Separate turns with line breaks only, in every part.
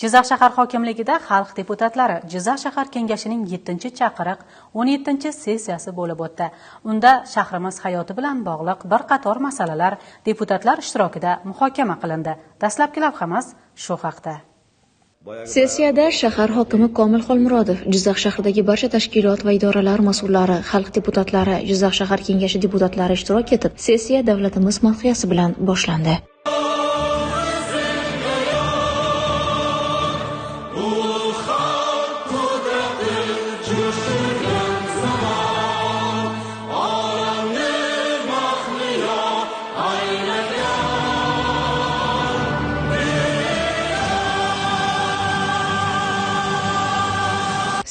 Jizzax shahar hokimligida xalq deputatlari Jizzax shahar kengashining 7-chaqiriq 17-sessiyasi bo'lib o'tdi. Unda shahrimiz hayoti bilan bog'liq bir qator masalalar deputatlar ishtirokida muhokama qilindi. Dastlabki lavhamiz shu haqda.
Sessiyada shahar hokimi Komil Xolmurodov, Jizzax shahridagi barcha tashkilot va idoralar mas'ullari, xalq deputatlari, Jizzax shahar kengashi deputatlari ishtirok etib, sessiya davlatimiz madhiyasi bilan boshlandi.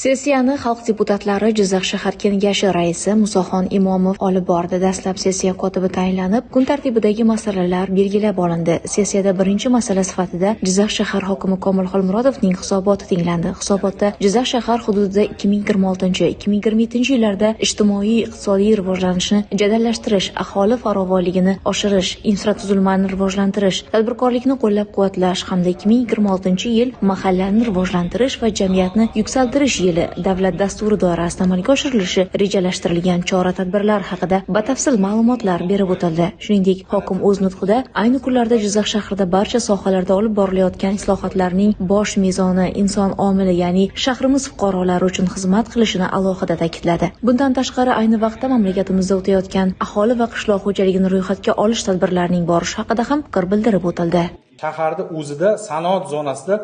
Sessiyani xalq deputatlari Jizzax shahar kengashi raisi Musoxon Imomov olib bordi. Dastlab sessiya kotibi tayinlanib, kun tartibidagi masalalar belgilab olindi. Sessiyada birinchi masala sifatida Jizzax shahar hokimi Komil Xolmurodovning hisoboti tinglandi. Hisobotda Jizzax shahar hududida 2026-2027 yillarda ijtimoiy-iqtisodiy rivojlanishni jadallashtirish, aholi farovonligini oshirish, infratuzilmani rivojlantirish, tadbirkorlikni qo'llab-quvvatlash hamda 2026 yil mahallani rivojlantirish va jamiyatni yuksaltirish davlat dasturi doirasida amalga oshirilishi rejalashtirilgan chora-tadbirlar haqida batafsil ma'lumotlar berib o'tildi. Shuningdek, hokim o'z nutqida ayni kunlarda Jizzax shahrida barcha sohalarda olib borilayotgan islohotlarning bosh mezoni inson omili, ya'ni shahrimiz fuqarolari uchun xizmat qilishini alohida ta'kidladi. Bundan tashqari, ayni vaqtda mamlakatimizda o'tayotgan aholi va qishloq xo'jaligini ro'yxatga olish tadbirlarining borishi haqida ham fikr bildirib o'tildi.
Shaharda o'zida sanoat zonasida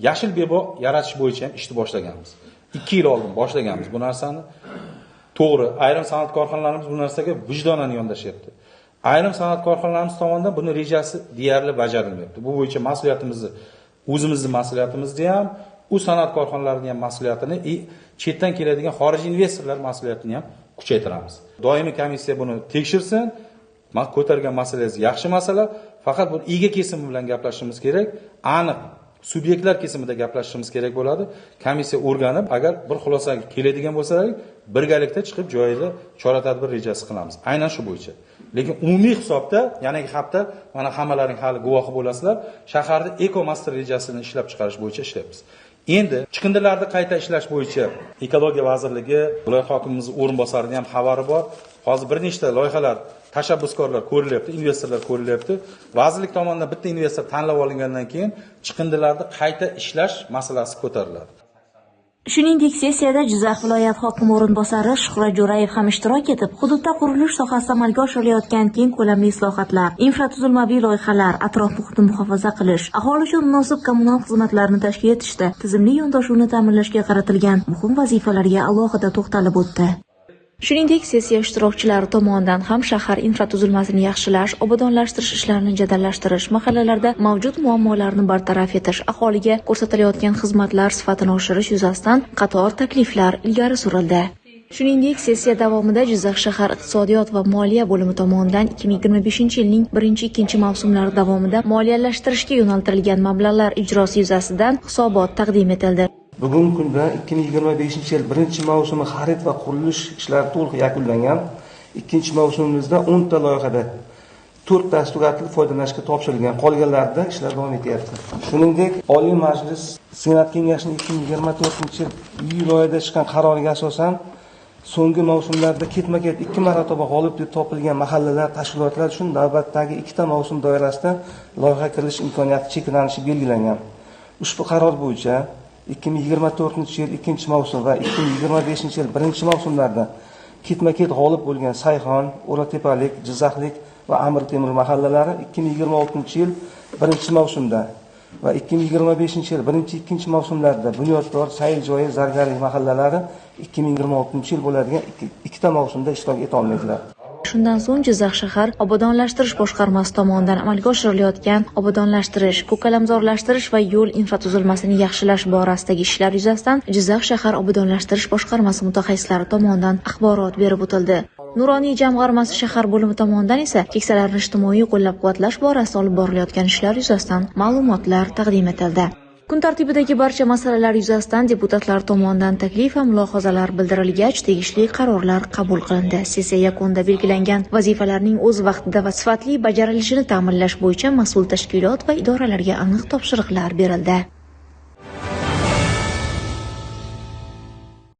yashil bebo yaratish bo'yicha ham ishni boshlaganmiz. 2 yil oldin boshlaganmiz bu narsani. To'g'ri, ayrim sanoat korxonalarimiz bu narsaga vijdonan yondashyapti. Ayrim sanoat korxonalarimiz tomonidan buni rejasi deyarli bajarilmayapti. Bu bo'yicha mas'uliyatimizni, o'zimizning mas'uliyatimizni ham, u sanoat korxonalarining ham mas'uliyatini, chetdan keladigan xorijiy investorlar mas'uliyatini ham kuchaytiramiz. Doimiy komissiya buni tekshirsin. Men ko'targan masalangiz yaxshi masala, faqat bu ega kesimi bilan gaplashishimiz kerak. Aniq subyektlar kesimida gaplashishimiz kerak bo'ladi. Komissiya o'rganib, agar bir xulosaga keladigan bo'lsalar, birgalikda chiqib joyida chora-tadbir rejasi qilamiz. Aynan shu bo'yicha. Lekin umumiy hisobda, yanagi hafta mana hammalaring hali guvohi bo'lasizlar, shaharda ekomaster rejasini ishlab chiqarish bo'yicha ishlayapmiz. Endi chiqindilarni qayta ishlash bo'yicha Ekologiya vazirligi, viloyat hokimimizning o'rinbosarining ham xabari bor. Hozir bir nechta loyihalar, tashabbuskorlar ko'rilyapti, investorlar ko'rilyapti. Vazirlik tomonidan bitta investor tanlab olingandan keyin chiqindilarni qayta ishlash masalasi ko'tariladi.
Shuningdek, sessiyada Jizzax viloyat hokimi o'rinbosari Shuhrat Jo'rayev ham ishtirok etib, hududda qurilish sohasida amalga oshirilayotgan keng ko'lamli islohotlar, infratuzilmaviy loyihalar, atrof muhitni muhofaza qilish, aholi uchun munosib kommunal xizmatlarni tashkil etishda tizimli yondashuvni ta'minlashga qaratilgan muhim vazifalarga alohida to'xtalib o'tdi. Shuningdek, sessiya ishtirokchilari tomonidan ham shahar infratuzilmasini yaxshilash, obodonlashtirish ishlarini jadallashtirish, mahallalarda mavjud muammolarni bartaraf etish, aholiga ko'rsatilayotgan xizmatlar sifatini oshirish yuzasidan qator takliflar ilgari surildi. Shuningdek, sessiya davomida Jizzax shahar iqtisodiyot va moliya bo'limi tomonidan 2025-yilning 1-2 mavsumlari davomida moliyalashtirishga yo'naltirilgan mablag'lar ijrosi yuzasidan hisobot taqdim etildi.
Bugungi kunda 2025-yil 1-mavsumi xarid va qurilish ishlari to'liq yakunlangan. 2-mavsumimizda 10 ta loyihada 4 tasi tugatilib foydalanishga topshirilgan. Qolganlarida ishlar davom etyapti. Shuningdek, Oliy Majlis Senat Kengashining 2024-yil iyul oyida chiqqan qaroriga asosan so'nggi mavsumlarda ketma-ket 2 marotaba g'olib deb topilgan mahallalar, tashkilotlar uchun navbatdagi 2 ta mavsum doirasida loyiha kiritish imkoniyati cheklanishi belgilangan. Ushbu qaror bo'yicha 2024-yil 2-mavsum va 2025-yil 1-mavsumlarda ketma-ket g'olib bo'lgan Sayxon, O'ratepalik, Jizzaxlik va Amir Temur mahallalari 2026-yil 1-mavsumda va 2025-yil 1-2 mavsumlarda Bunyodkor, Sayiljoyi, Zargarlik mahallalari 2026-yil bo'ladigan 2 ta mavsumda ishtirok eta olmaydilar.
Shundan so'ng Jizzax shahar obodonlashtirish boshqarmasi tomonidan amalga oshirilayotgan obodonlashtirish, ko'kalamzorlashtirish va yo'l infratuzilmasini yaxshilash borasidagi ishlar yuzasidan Jizzax shahar obodonlashtirish boshqarmasi mutaxassislari tomonidan axborot berib o'tildi. Nuroniy jamg'armasi shahar bo'limi tomonidan esa keksalarni ijtimoiy qo'llab-quvvatlash borasida olib borilayotgan ishlar yuzasidan ma'lumotlar taqdim etildi. Kun tartibidagi barcha masalalar yuzasidan deputatlar tomonidan taklif va mulohazalar bildirilgach, tegishli qarorlar qabul qilindi. Sessiya yakunida belgilangan vazifalarning o'z vaqtida va sifatli bajarilishini ta'minlash bo'yicha mas'ul tashkilot va idoralarga aniq topshiriqlar berildi.